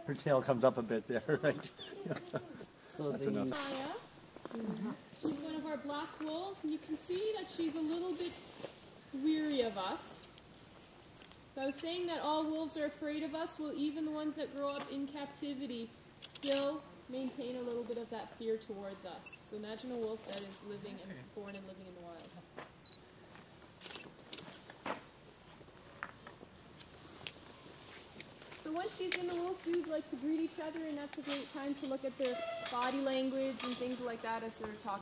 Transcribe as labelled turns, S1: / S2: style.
S1: Her tail comes up a bit there, right?
S2: So
S1: That's enough.
S3: She's one of our black wolves, and you can see that she's a little bit weary of us. So I was saying that all wolves are afraid of us. Well, even the ones that grow up in captivity still maintain a little bit of that fear towards us. So imagine a wolf that is living and born and living in the wild. So once she's in, the wolves do like to greet each other, and that's a great time to look at their body language and things like that as they're talking.